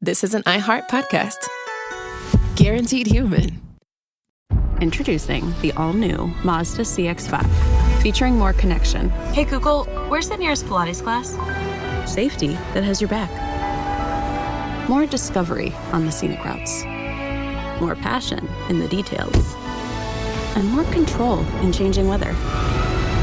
this is an iHeart podcast. Guaranteed human. Introducing the all-new Mazda CX-5, featuring more connection. Hey Google, where's the nearest Pilates class? Safety that has your back. More discovery on the scenic routes. More passion in the details. And more control in changing weather.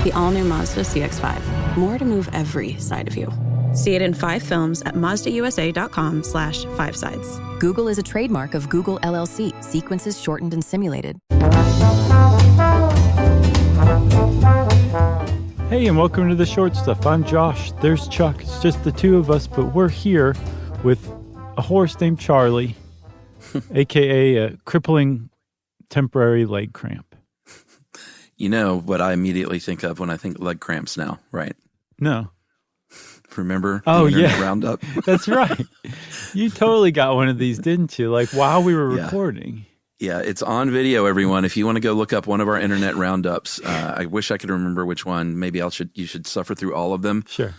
The all-new Mazda CX-5. More to move every side of you. See it in 5 films at MazdaUSA.com/5sides. Google is a trademark of Google LLC. Sequences shortened and simulated. Hey, and welcome to The Short Stuff. I'm Josh. There's Chuck. It's just the two of us, but we're here with a horse named Charley, a.k.a. a crippling temporary leg cramp. You know what I immediately think of when I think leg cramps now, right? No. Remember the Oh, Internet yeah. Roundup? That's right. You totally got one of these, didn't you? Like while we were recording. Yeah, it's on video, everyone. If you want to go look up one of our Internet Roundups, I wish I could remember which one. Maybe you should suffer through all of them. Sure.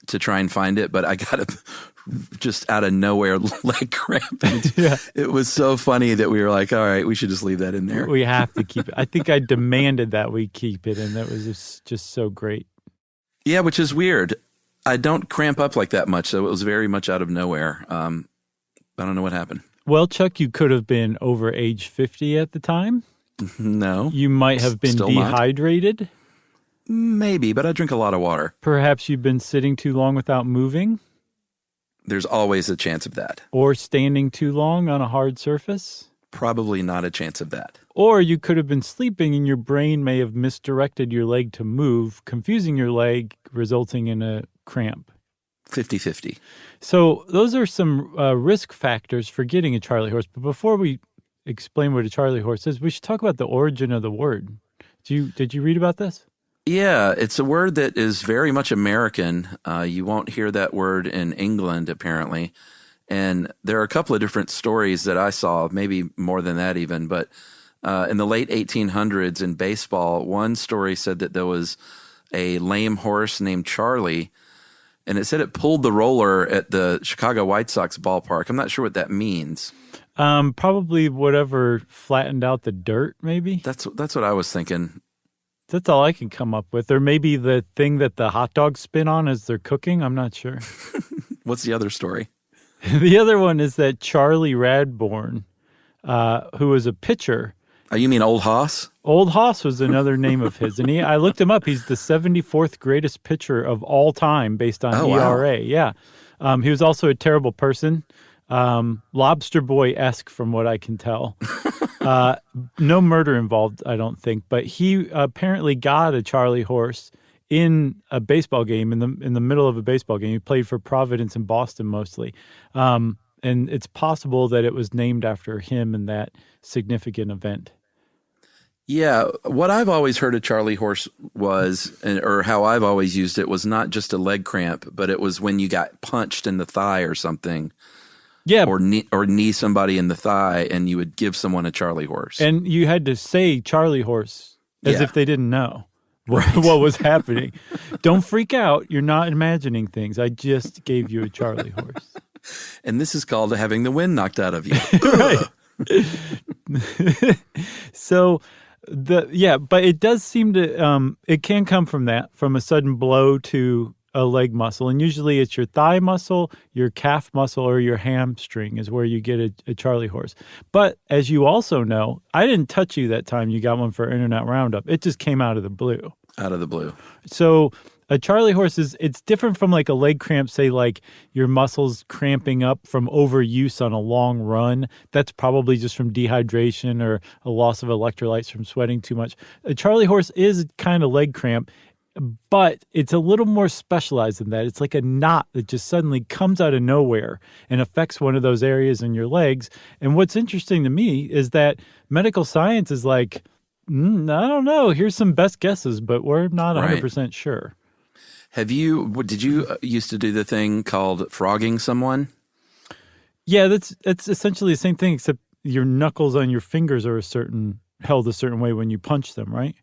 To try and find it, but I got a just out of nowhere leg cramp. Yeah. It was so funny that we were like, all right, we should just leave that in there. We have to keep it. I think I demanded that we keep it, and that was just so great. Yeah, which is weird. I don't cramp up like that much, so it was very much out of nowhere. I don't know what happened. Well, Chuck, you could have been over age 50 at the time. No. You might have been Still not. dehydrated. Maybe, but I drink a lot of water. Perhaps you've been sitting too long without moving. There's always a chance of that. Or standing too long on a hard surface. Probably not a chance of that. Or you could have been sleeping and your brain may have misdirected your leg to move, confusing your leg, resulting in a cramp. 50-50. So those are some risk factors for getting a Charley horse. But before we explain what a Charley horse is, we should talk about the origin of the word. Did you read about this? Yeah, it's a word that is very much American. You won't hear that word in England, apparently. And there are a couple of different stories that I saw, maybe more than that even. But in the late 1800s in baseball, one story said that there was a lame horse named Charley, and it said it pulled the roller at the Chicago White Sox ballpark. I'm not sure what that means. Probably whatever flattened out the dirt, maybe. That's what I was thinking. That's all I can come up with. Or maybe the thing that the hot dogs spin on as they're cooking. I'm not sure. What's the other story? The other one is that Charley Radbourne, who was a pitcher. Oh, you mean Old Hoss? Old Hoss was another name of his. And I looked him up. He's the 74th greatest pitcher of all time based on ERA. Wow. Yeah. He was also a terrible person. Lobster Boy-esque from what I can tell. No murder involved, I don't think. But he apparently got a Charley horse in a baseball game, in the middle of a baseball game. He played for Providence and Boston mostly. And it's possible that it was named after him in that significant event. Yeah, what I've always heard a Charley horse was, or how I've always used it, was not just a leg cramp, but it was when you got punched in the thigh or something. Yeah. Or knee somebody in the thigh, and you would give someone a Charley horse. And you had to say Charley horse as if they didn't know what was happening. Don't freak out. You're not imagining things. I just gave you a Charley horse. And this is called having the wind knocked out of you. Right. So, but it does seem to, it can come from a sudden blow to a leg muscle. And usually it's your thigh muscle, your calf muscle, or your hamstring is where you get a Charley horse. But as you also know, I didn't touch you that time you got one for Internet Roundup. It just came out of the blue. Out of the blue. So a Charley horse it's different from like a leg cramp, say like your muscles cramping up from overuse on a long run. That's probably just from dehydration or a loss of electrolytes from sweating too much. A Charley horse is kind of leg cramp, but it's a little more specialized than that. It's like a knot that just suddenly comes out of nowhere and affects one of those areas in your legs. And what's interesting to me is that medical science is like, I don't know, here's some best guesses, but we're not 100% sure. Did you used to do the thing called frogging someone? Yeah, that's essentially the same thing, except your knuckles on your fingers are held a certain way when you punch them, right?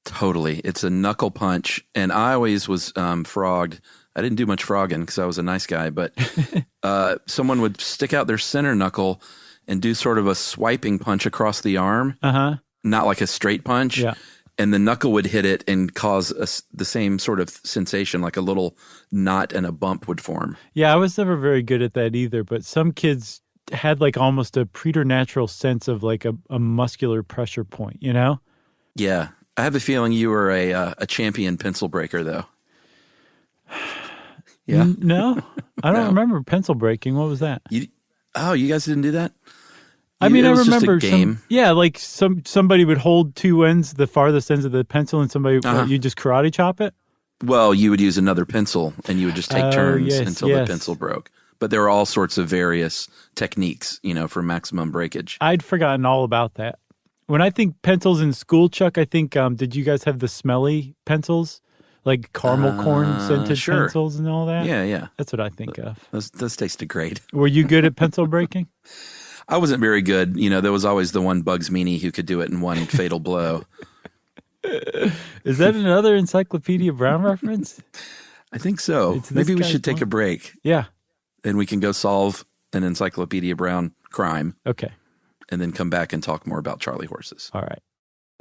Totally. It's a knuckle punch. And I always was frogged. I didn't do much frogging because I was a nice guy, but someone would stick out their center knuckle and do sort of a swiping punch across the arm, not like a straight punch. Yeah. And the knuckle would hit it and cause the same sort of sensation, like a little knot and a bump would form. Yeah, I was never very good at that either, but some kids had like almost a preternatural sense of like a muscular pressure point, you know? Yeah. I have the feeling you were a champion pencil breaker, though. Yeah? No, I don't No. remember pencil breaking. What was that? You guys didn't do that? I mean, It I was just a remember game. like somebody would hold two ends, the farthest ends of the pencil, and somebody you just karate chop it. Well, you would use another pencil, and you would just take turns until the yes. pencil broke. But there were all sorts of various techniques, for maximum breakage. I'd forgotten all about that. When I think pencils in school, Chuck, I think did you guys have the smelly pencils, like caramel corn scented sure. pencils and all that? Yeah. That's what I think of. Those tasted great. Were you good at pencil breaking? I wasn't very good. There was always the one Bugs Meany who could do it in one fatal blow. Is that another Encyclopedia Brown reference? I think so. It's this Maybe we guy's should take one. a break Yeah. and we can go solve an Encyclopedia Brown crime Okay. and then come back and talk more about Charley horses. All right.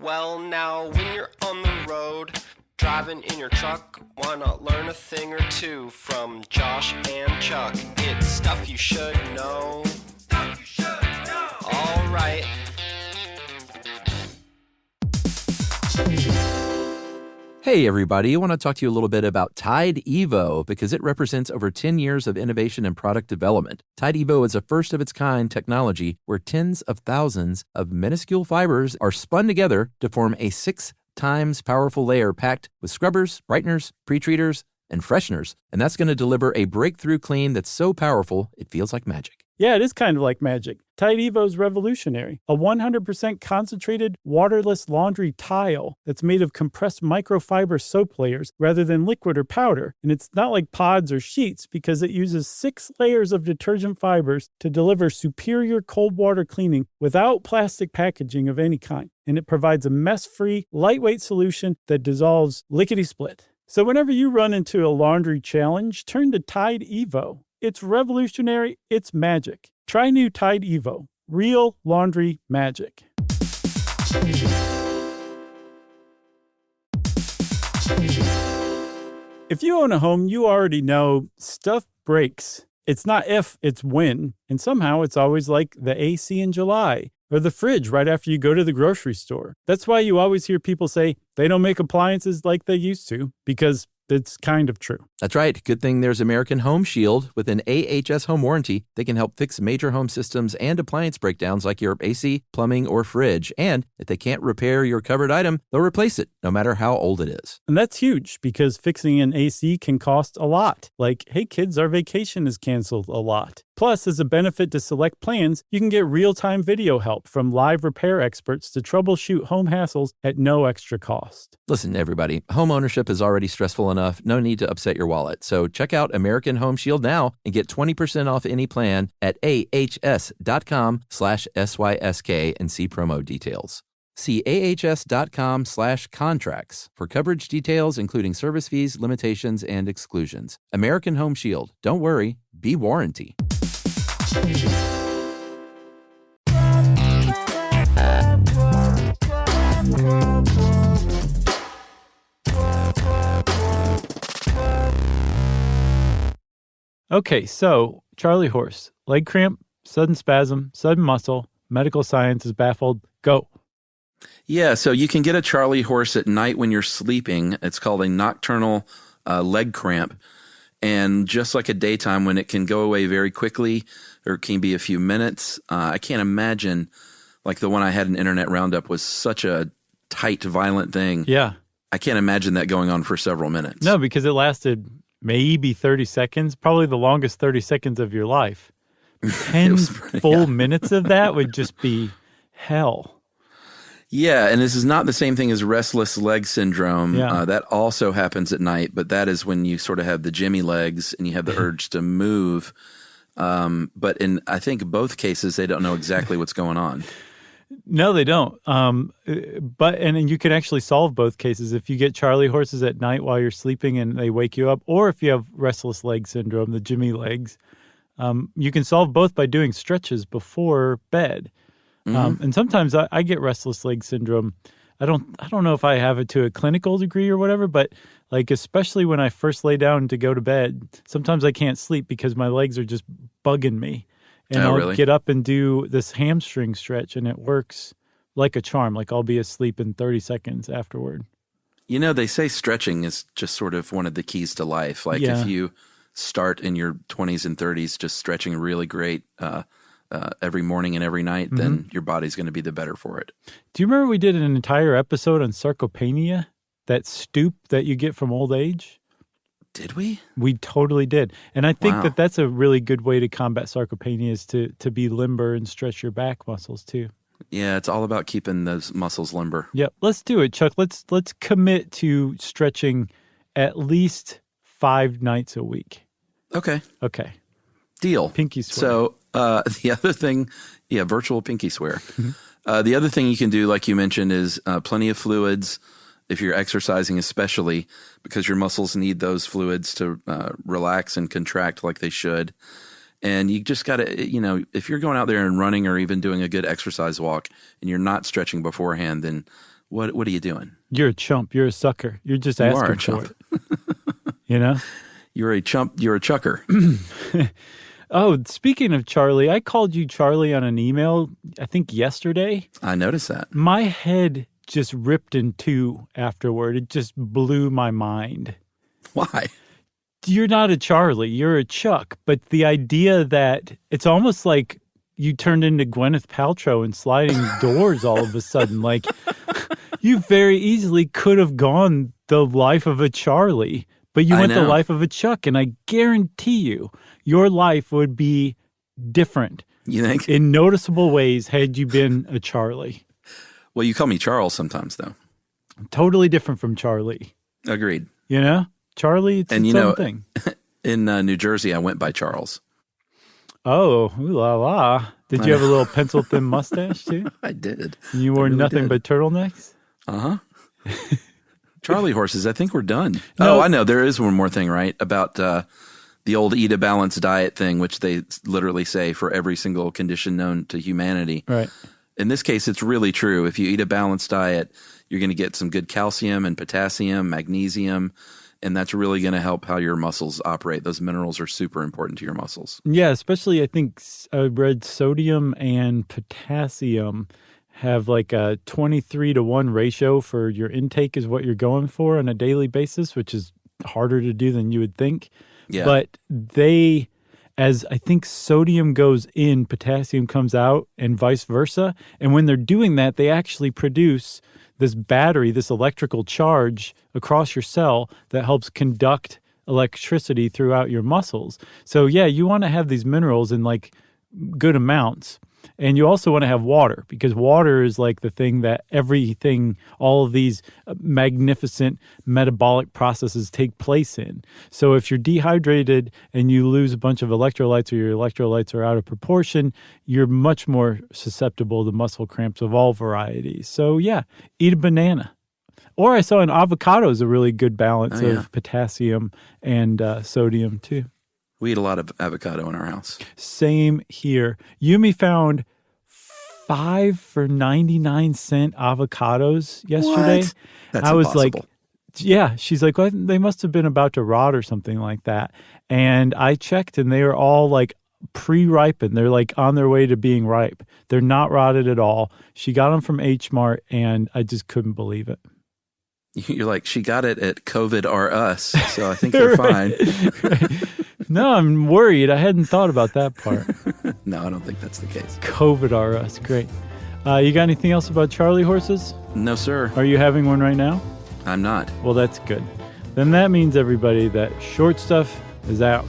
Well, now, when you're on the road, driving in your truck, why not learn a thing or two from Josh and Chuck? It's stuff you should know. Stuff you should know. All right. Hey everybody, I want to talk to you a little bit about Tide Evo because it represents over 10 years of innovation and product development. Tide Evo is a first-of-its-kind technology where tens of thousands of minuscule fibers are spun together to form a 6 times powerful layer packed with scrubbers, brighteners, pre-treaters, and fresheners. And that's going to deliver a breakthrough clean that's so powerful it feels like magic. Yeah, it is kind of like magic. Tide Evo is revolutionary. A 100% concentrated, waterless laundry tile that's made of compressed microfiber soap layers rather than liquid or powder. And it's not like pods or sheets because it uses 6 layers of detergent fibers to deliver superior cold water cleaning without plastic packaging of any kind. And it provides a mess-free, lightweight solution that dissolves lickety-split. So whenever you run into a laundry challenge, turn to Tide Evo. It's revolutionary. It's magic. Try new Tide Evo. Real laundry magic. If you own a home, you already know stuff breaks. It's not if, it's when. And somehow it's always like the AC in July or the fridge right after you go to the grocery store. That's why you always hear people say they don't make appliances like they used to, because it's kind of true. That's right. Good thing there's American Home Shield. With an AHS home warranty, they can help fix major home systems and appliance breakdowns like your AC, plumbing, or fridge. And if they can't repair your covered item, they'll replace it, no matter how old it is. And that's huge because fixing an AC can cost a lot. Like, hey kids, our vacation is canceled a lot. Plus, as a benefit to select plans, you can get real-time video help from live repair experts to troubleshoot home hassles at no extra cost. Listen, everybody, home ownership is already stressful enough. No need to upset your wallet. So check out American Home Shield now and get 20% off any plan at ahs.com/SYSK and see promo details. See ahs.com/contracts for coverage details, including service fees, limitations, and exclusions. American Home Shield. Don't worry, be warranty. Okay, so Charley horse, leg cramp, sudden spasm, sudden muscle, medical science is baffled. Go. Yeah, so you can get a Charley horse at night when you're sleeping. It's called a nocturnal leg cramp. And just like a daytime when it can go away very quickly, or it can be a few minutes, I can't imagine, like the one I had in Internet Roundup was such a tight, violent thing. Yeah. I can't imagine that going on for several minutes. No, because it lasted maybe 30 seconds, probably the longest 30 seconds of your life. 10 full minutes of that would just be hell. Yeah, and this is not the same thing as restless leg syndrome. Yeah. That also happens at night, but that is when you sort of have the jimmy legs and you have the urge to move. But in, I think, both cases, they don't know exactly what's going on. No, they don't. And you can actually solve both cases if you get Charley horses at night while you're sleeping and they wake you up, or if you have restless leg syndrome, the Jimmy legs. You can solve both by doing stretches before bed. And sometimes I get restless leg syndrome. I don't know if I have it to a clinical degree or whatever, but like especially when I first lay down to go to bed, sometimes I can't sleep because my legs are just bugging me. And I'll really? get up and do this hamstring stretch, and it works like a charm. Like I'll be asleep in 30 seconds afterward. You know, they say stretching is just sort of one of the keys to life. Like if you start in your 20s and 30s just stretching really great every morning and every night, then your body's going to be the better for it. Do you remember we did an entire episode on sarcopenia, that stoop that you get from old age? Did we? We totally did. And I think that that's a really good way to combat sarcopenia is to be limber and stretch your back muscles too. Yeah, it's all about keeping those muscles limber. Yep. Let's do it, Chuck. Let's commit to stretching at least 5 nights a week. Okay. Deal. Pinky swear. So the other thing, virtual pinky swear. The other thing you can do, like you mentioned, is plenty of fluids if you're exercising, especially because your muscles need those fluids to relax and contract like they should. And you just got to, if you're going out there and running or even doing a good exercise walk and you're not stretching beforehand, then what are you doing? You're a chump. You're a sucker. You're just asking for it. You're a chump. You're a chucker. Oh, speaking of Charley, I called you Charley on an email, I think yesterday. I noticed that. My head just ripped in two afterward. It just blew my mind. Why? You're not a Charley. You're a Chuck. But the idea that it's almost like you turned into Gwyneth Paltrow in Sliding Doors all of a sudden. Like, you very easily could have gone the life of a Charley, but you went the life of a Chuck. And I guarantee you, your life would be different. You think? In noticeable ways had you been a Charley. Well, you call me Charles sometimes, though. Totally different from Charley. Agreed. Charley, it's its own thing. In New Jersey, I went by Charles. Oh, ooh la la. Did you have a little pencil-thin mustache, too? I did. And you wore nothing but turtlenecks? Uh-huh. Charley horses, I think we're done. No. Oh, I know. There is one more thing, right? About the old eat a balanced diet thing, which they literally say for every single condition known to humanity. Right. In this case, it's really true. If you eat a balanced diet, you're going to get some good calcium and potassium, magnesium, and that's really going to help how your muscles operate. Those minerals are super important to your muscles. Yeah, especially I think I read sodium and potassium have like a 23-to-1 ratio for your intake is what you're going for on a daily basis, which is harder to do than you would think. Yeah. But as I think sodium goes in, potassium comes out and vice versa. And when they're doing that, they actually produce this battery, this electrical charge across your cell that helps conduct electricity throughout your muscles. So yeah, you want to have these minerals in like good amounts. And you also want to have water because water is like the thing that everything, all of these magnificent metabolic processes take place in. So if you're dehydrated and you lose a bunch of electrolytes or your electrolytes are out of proportion, you're much more susceptible to muscle cramps of all varieties. So yeah, eat a banana. Or I saw an avocado is a really good balance of potassium and sodium too. We eat a lot of avocado in our house. Same here. Yumi found 5 for 99-cent avocados yesterday. What? That's I was impossible. like, yeah. She's like, well, they must have been about to rot or something like that. And I checked, and they are all like pre-ripened. They're like on their way to being ripe. They're not rotted at all. She got them from H Mart, and I just couldn't believe it. You're like, she got it at COVID R Us, so I think they're fine. Right. No, I'm worried. I hadn't thought about that part. No, I don't think that's the case. COVID R Us, great. You got anything else about Charley horses? No, sir. Are you having one right now? I'm not. Well, that's good. Then that means, everybody, that Short Stuff is out.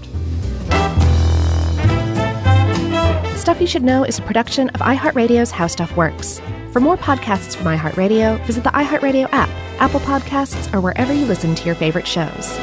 Stuff You Should Know is a production of iHeartRadio's How Stuff Works. For more podcasts from iHeartRadio, visit the iHeartRadio app, Apple Podcasts, or wherever you listen to your favorite shows.